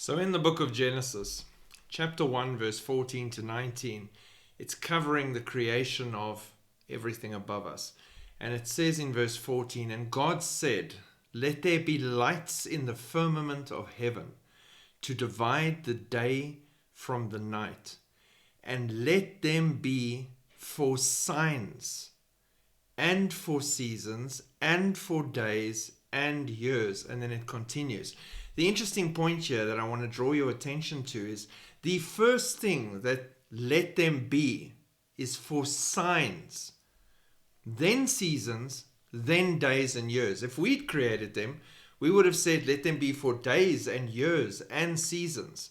So in the book of Genesis, chapter 1, verse 14 to 19, it's covering the creation of everything above us. And it says in verse 14, "And God said, let there be lights in the firmament of heaven to divide the day from the night, and let them be for signs, and for seasons, and for days and years." And then it continues. The interesting point here that I want to draw your attention to is the first thing that "let them be" is for signs, then seasons, then days and years. If we'd created them, we would have said let them be for days and years and seasons.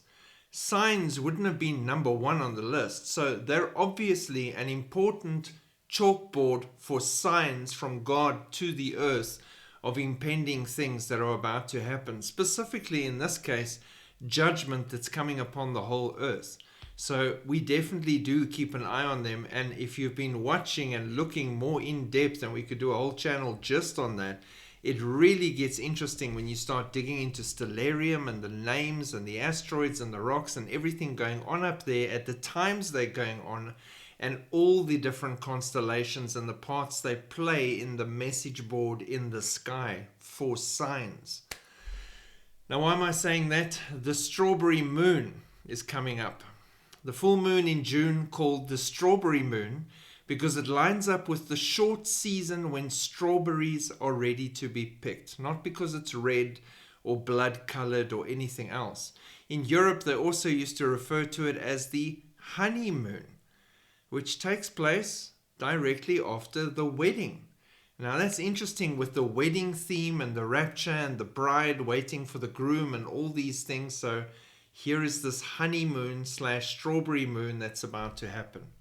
Signs wouldn't have been number one on the list. So they're obviously an important chalkboard for signs from God to the earth of impending things that are about to happen. Specifically in this case, judgment that's coming upon the whole earth. So we definitely do keep an eye on them. And if you've been watching and looking more in depth, and we could do a whole channel just on that, it really gets interesting when you start digging into stellarium and the names and the asteroids and the rocks and everything going on up there at the times they're going on, and all the different constellations and the parts they play in the message board in the sky for signs. Now, why am I saying that? The strawberry moon is coming up. The full moon in June, called the strawberry moon, because it lines up with the short season when strawberries are ready to be picked. Not because it's red or blood colored or anything else. In Europe, they also used to refer to it as the honeymoon, which takes place directly after the wedding. Now that's interesting with the wedding theme and the rapture and the bride waiting for the groom and all these things. So here is this honeymoon / strawberry moon that's about to happen.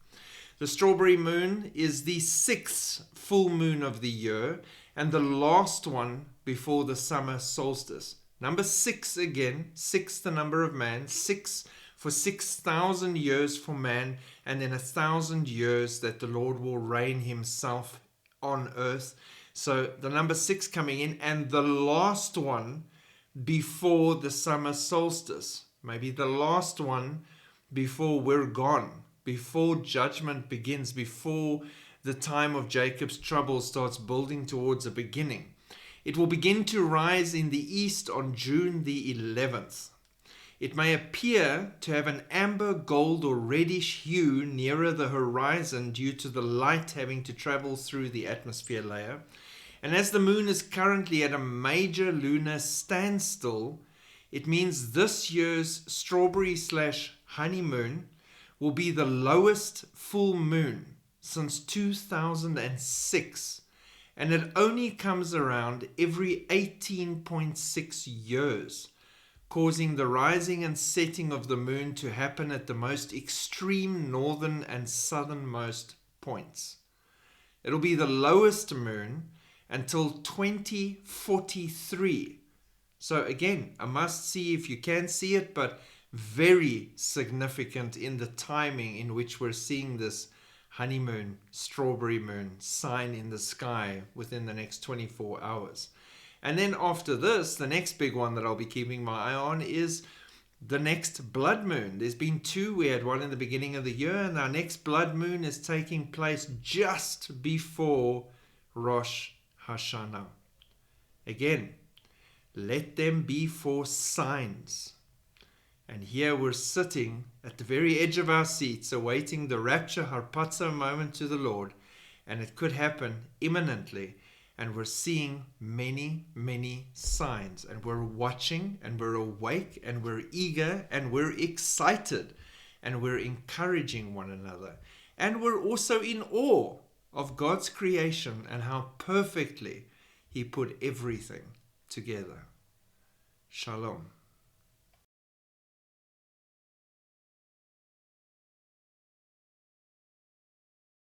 The strawberry moon is the 6th full moon of the year and the last one before the summer solstice. Number 6 again, 6 the number of man, 6 for 6,000 years for man, and then 1,000 years that the Lord will reign himself on earth. So the number 6 coming in, and the last one before the summer solstice. Maybe the last one before we're gone, before judgment begins, before the time of Jacob's trouble starts building towards a beginning. It will begin to rise in the east on June the 11th. It may appear to have an amber, gold or reddish hue nearer the horizon due to the light having to travel through the atmosphere layer. And as the moon is currently at a major lunar standstill, it means this year's strawberry / honeymoon will be the lowest full moon since 2006. And it only comes around every 18.6 years. Causing the rising and setting of the moon to happen at the most extreme northern and southernmost points. It'll be the lowest moon until 2043. So again, a must see if you can see it, but very significant in the timing in which we're seeing this honeymoon, strawberry moon sign in the sky within the next 24 hours. And then after this, the next big one that I'll be keeping my eye on is the next blood moon. There's been 2. We had one in the beginning of the year, and our next blood moon is taking place just before Rosh Hashanah. Again, let them be for signs. And here we're sitting at the very edge of our seats, awaiting the rapture harpazo moment to the Lord, and it could happen imminently. And we're seeing many, many signs. And we're watching, and we're awake, and we're eager, and we're excited. And we're encouraging one another. And we're also in awe of God's creation and how perfectly He put everything together. Shalom.